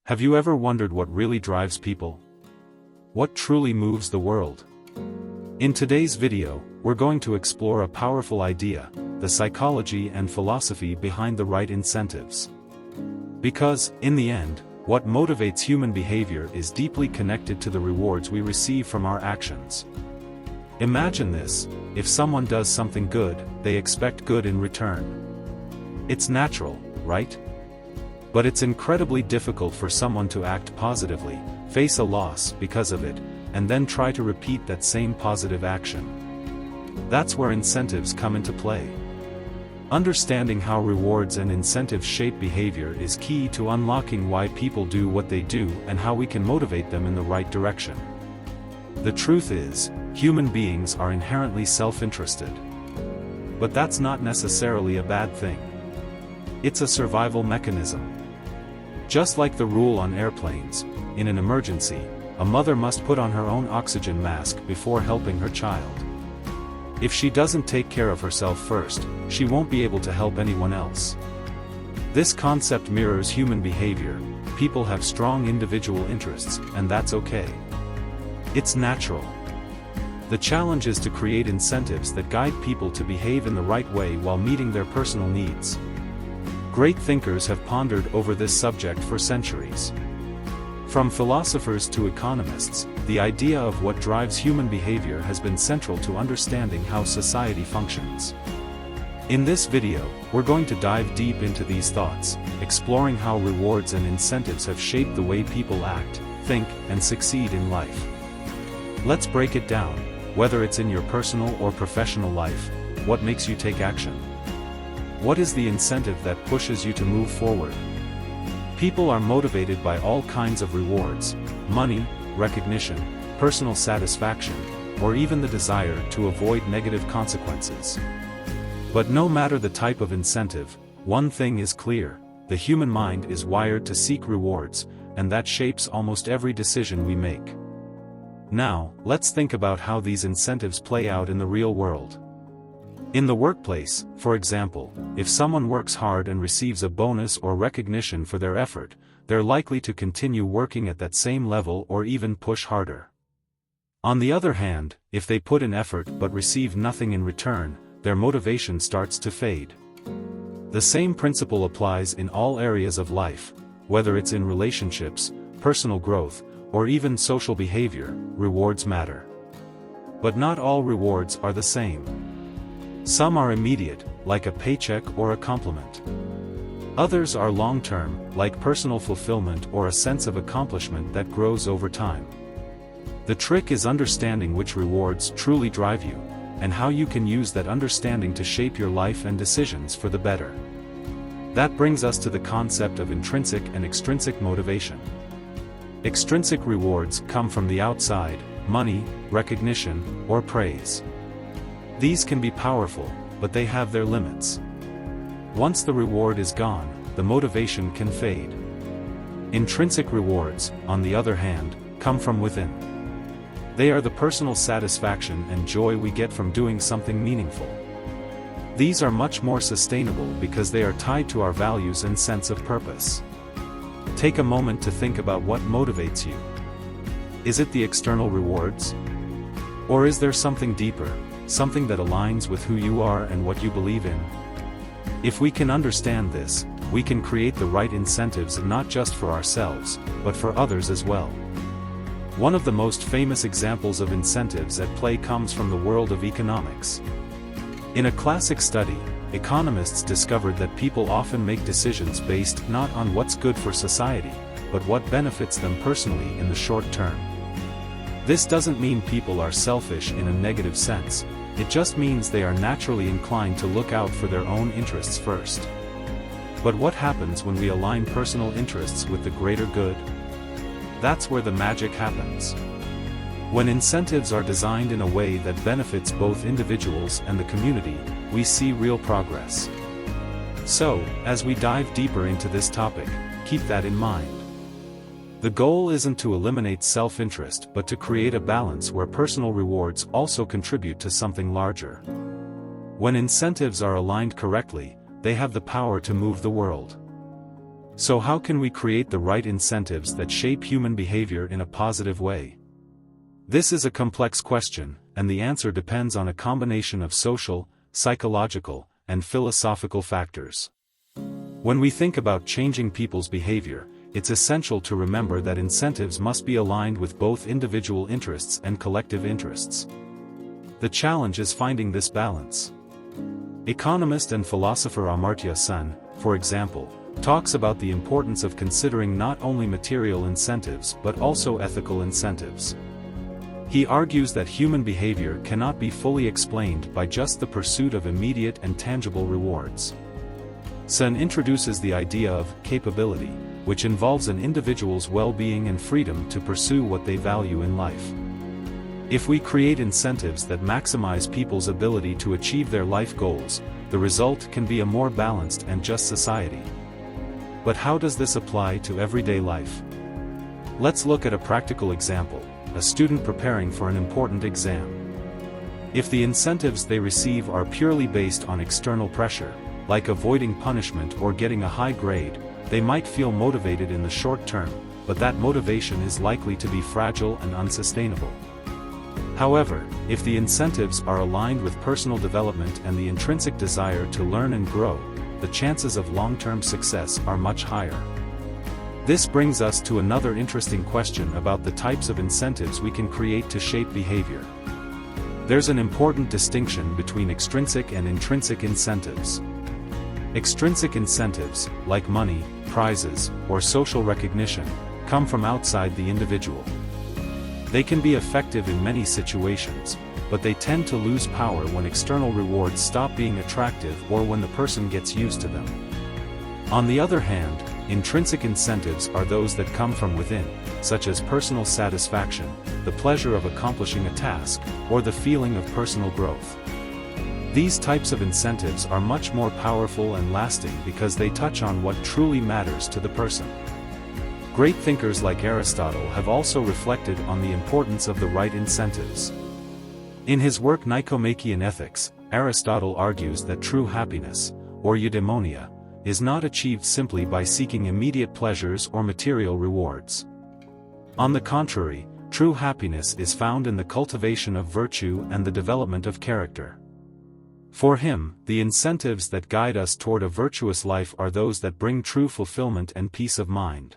Have you ever wondered what really drives people? What truly moves the world? In today's video, we're going to explore a powerful idea, the psychology and philosophy behind the right incentives. Because, in the end, what motivates human behavior is deeply connected to the rewards we receive from our actions. Imagine this: if someone does something good, they expect good in return. It's natural, right? But it's incredibly difficult for someone to act positively, face a loss because of it, and then try to repeat that same positive action. That's where incentives come into play. Understanding how rewards and incentives shape behavior is key to unlocking why people do what they do and how we can motivate them in the right direction. The truth is, human beings are inherently self-interested. But that's not necessarily a bad thing. It's a survival mechanism. Just like the rule on airplanes, in an emergency, a mother must put on her own oxygen mask before helping her child. If she doesn't take care of herself first, she won't be able to help anyone else. This concept mirrors human behavior. People have strong individual interests, and that's okay. It's natural. The challenge is to create incentives that guide people to behave in the right way while meeting their personal needs. Great thinkers have pondered over this subject for centuries. From philosophers to economists, the idea of what drives human behavior has been central to understanding how society functions. In this video, we're going to dive deep into these thoughts, exploring how rewards and incentives have shaped the way people act, think, and succeed in life. Let's break it down. Whether it's in your personal or professional life, what makes you take action? What is the incentive that pushes you to move forward? People are motivated by all kinds of rewards: money, recognition, personal satisfaction, or even the desire to avoid negative consequences. But no matter the type of incentive, one thing is clear: the human mind is wired to seek rewards, and that shapes almost every decision we make. Now, let's think about how these incentives play out in the real world. In the workplace, for example, if someone works hard and receives a bonus or recognition for their effort, they're likely to continue working at that same level or even push harder. On the other hand, if they put in effort but receive nothing in return, their motivation starts to fade. The same principle applies in all areas of life, whether it's in relationships, personal growth, or even social behavior. Rewards matter. But not all rewards are the same. Some are immediate, like a paycheck or a compliment. Others are long-term, like personal fulfillment or a sense of accomplishment that grows over time. The trick is understanding which rewards truly drive you, and how you can use that understanding to shape your life and decisions for the better. That brings us to the concept of intrinsic and extrinsic motivation. Extrinsic rewards come from the outside: money, recognition, or praise. These can be powerful, but they have their limits. Once the reward is gone, the motivation can fade. Intrinsic rewards, on the other hand, come from within. They are the personal satisfaction and joy we get from doing something meaningful. These are much more sustainable because they are tied to our values and sense of purpose. Take a moment to think about what motivates you. Is it the external rewards? Or is there something deeper, something that aligns with who you are and what you believe in? If we can understand this, we can create the right incentives not just for ourselves, but for others as well. One of the most famous examples of incentives at play comes from the world of economics. In a classic study, economists discovered that people often make decisions based not on what's good for society, but what benefits them personally in the short term. This doesn't mean people are selfish in a negative sense. It just means they are naturally inclined to look out for their own interests first. But what happens when we align personal interests with the greater good? That's where the magic happens. When incentives are designed in a way that benefits both individuals and the community, we see real progress. So, as we dive deeper into this topic, keep that in mind. The goal isn't to eliminate self-interest but to create a balance where personal rewards also contribute to something larger. When incentives are aligned correctly, they have the power to move the world. So how can we create the right incentives that shape human behavior in a positive way? This is a complex question, and the answer depends on a combination of social, psychological, and philosophical factors. When we think about changing people's behavior, it's essential to remember that incentives must be aligned with both individual interests and collective interests. The challenge is finding this balance. Economist and philosopher Amartya Sen, for example, talks about the importance of considering not only material incentives but also ethical incentives. He argues that human behavior cannot be fully explained by just the pursuit of immediate and tangible rewards. Sen introduces the idea of capability, which involves an individual's well-being and freedom to pursue what they value in life. If we create incentives that maximize people's ability to achieve their life goals, the result can be a more balanced and just society. But how does this apply to everyday life? Let's look at a practical example: a student preparing for an important exam. If the incentives they receive are purely based on external pressure, like avoiding punishment or getting a high grade, they might feel motivated in the short term, but that motivation is likely to be fragile and unsustainable. However, if the incentives are aligned with personal development and the intrinsic desire to learn and grow, the chances of long-term success are much higher. This brings us to another interesting question about the types of incentives we can create to shape behavior. There's an important distinction between extrinsic and intrinsic incentives. Extrinsic incentives, like money, prizes, or social recognition, come from outside the individual. They can be effective in many situations, but they tend to lose power when external rewards stop being attractive or when the person gets used to them. On the other hand, intrinsic incentives are those that come from within, such as personal satisfaction, the pleasure of accomplishing a task, or the feeling of personal growth. These types of incentives are much more powerful and lasting because they touch on what truly matters to the person. Great thinkers like Aristotle have also reflected on the importance of the right incentives. In his work Nicomachean Ethics, Aristotle argues that true happiness, or eudaimonia, is not achieved simply by seeking immediate pleasures or material rewards. On the contrary, true happiness is found in the cultivation of virtue and the development of character. For him, the incentives that guide us toward a virtuous life are those that bring true fulfillment and peace of mind.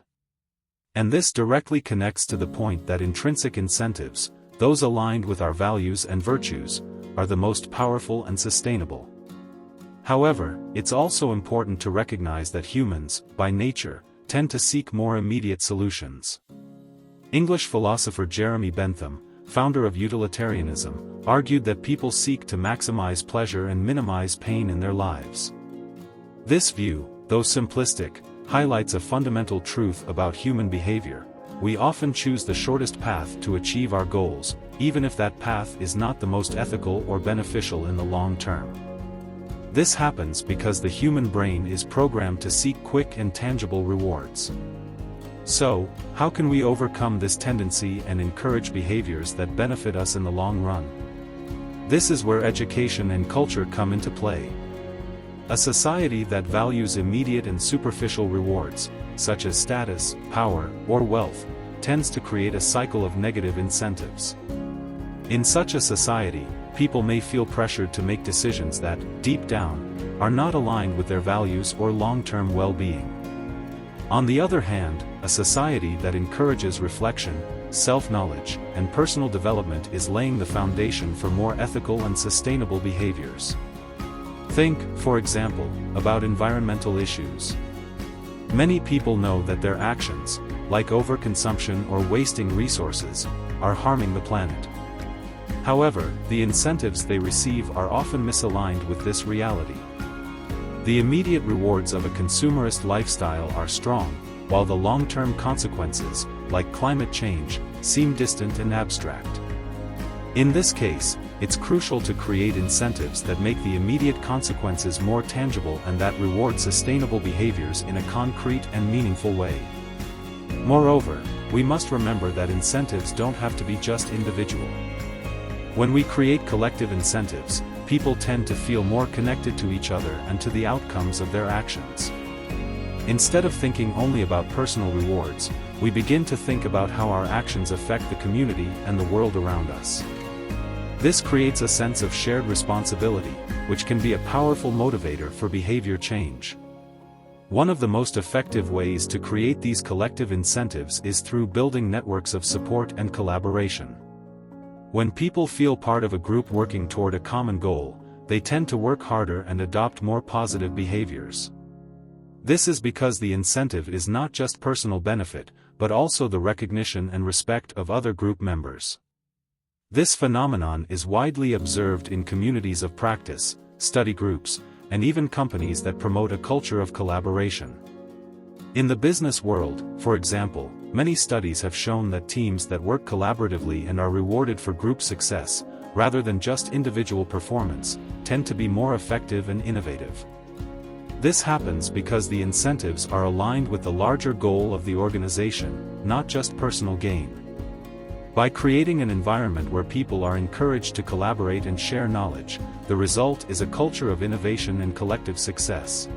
And this directly connects to the point that intrinsic incentives, those aligned with our values and virtues, are the most powerful and sustainable. However, it's also important to recognize that humans, by nature, tend to seek more immediate solutions. English philosopher Jeremy Bentham, founder of utilitarianism, argued that people seek to maximize pleasure and minimize pain in their lives. This view, though simplistic, highlights a fundamental truth about human behavior: we often choose the shortest path to achieve our goals, even if that path is not the most ethical or beneficial in the long term. This happens because the human brain is programmed to seek quick and tangible rewards. So, how can we overcome this tendency and encourage behaviors that benefit us in the long run? This is where education and culture come into play. A society that values immediate and superficial rewards, such as status, power, or wealth, tends to create a cycle of negative incentives. In such a society, people may feel pressured to make decisions that, deep down, are not aligned with their values or long-term well-being. On the other hand, a society that encourages reflection, self-knowledge, and personal development is laying the foundation for more ethical and sustainable behaviors. Think, for example, about environmental issues. Many people know that their actions, like overconsumption or wasting resources, are harming the planet. However, the incentives they receive are often misaligned with this reality. The immediate rewards of a consumerist lifestyle are strong, while the long-term consequences, like climate change, seem distant and abstract. In this case, it's crucial to create incentives that make the immediate consequences more tangible and that reward sustainable behaviors in a concrete and meaningful way. Moreover, we must remember that incentives don't have to be just individual. When we create collective incentives, people tend to feel more connected to each other and to the outcomes of their actions. Instead of thinking only about personal rewards, we begin to think about how our actions affect the community and the world around us. This creates a sense of shared responsibility, which can be a powerful motivator for behavior change. One of the most effective ways to create these collective incentives is through building networks of support and collaboration. When people feel part of a group working toward a common goal, they tend to work harder and adopt more positive behaviors. This is because the incentive is not just personal benefit, but also the recognition and respect of other group members. This phenomenon is widely observed in communities of practice, study groups, and even companies that promote a culture of collaboration. In the business world, for example, many studies have shown that teams that work collaboratively and are rewarded for group success, rather than just individual performance, tend to be more effective and innovative. This happens because the incentives are aligned with the larger goal of the organization, not just personal gain. By creating an environment where people are encouraged to collaborate and share knowledge, the result is a culture of innovation and collective success.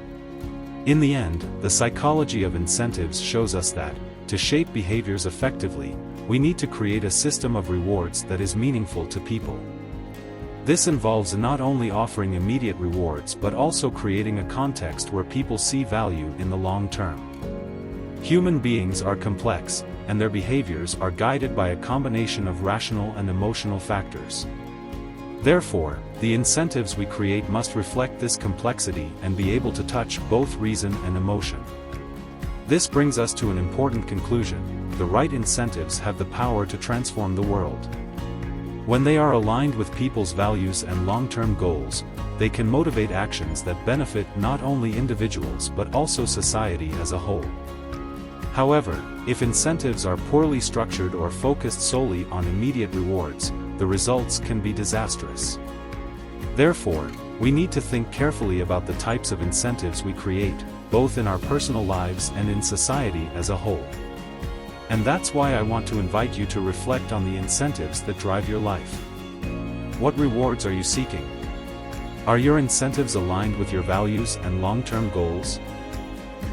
In the end, the psychology of incentives shows us that, to shape behaviors effectively, we need to create a system of rewards that is meaningful to people. This involves not only offering immediate rewards but also creating a context where people see value in the long term. Human beings are complex, and their behaviors are guided by a combination of rational and emotional factors. Therefore, the incentives we create must reflect this complexity and be able to touch both reason and emotion. This brings us to an important conclusion: the right incentives have the power to transform the world. When they are aligned with people's values and long-term goals, they can motivate actions that benefit not only individuals but also society as a whole. However, if incentives are poorly structured or focused solely on immediate rewards, the results can be disastrous. Therefore, we need to think carefully about the types of incentives we create, both in our personal lives and in society as a whole. And that's why I want to invite you to reflect on the incentives that drive your life. What rewards are you seeking? Are your incentives aligned with your values and long-term goals?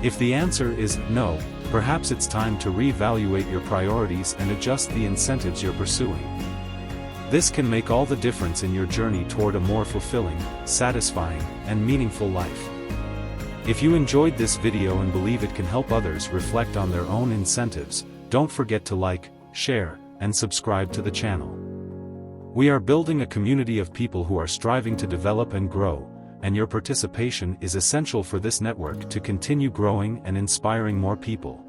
If the answer is no, perhaps it's time to reevaluate your priorities and adjust the incentives you're pursuing. This can make all the difference in your journey toward a more fulfilling, satisfying, and meaningful life. If you enjoyed this video and believe it can help others reflect on their own incentives, don't forget to like, share, and subscribe to the channel. We are building a community of people who are striving to develop and grow, and your participation is essential for this network to continue growing and inspiring more people.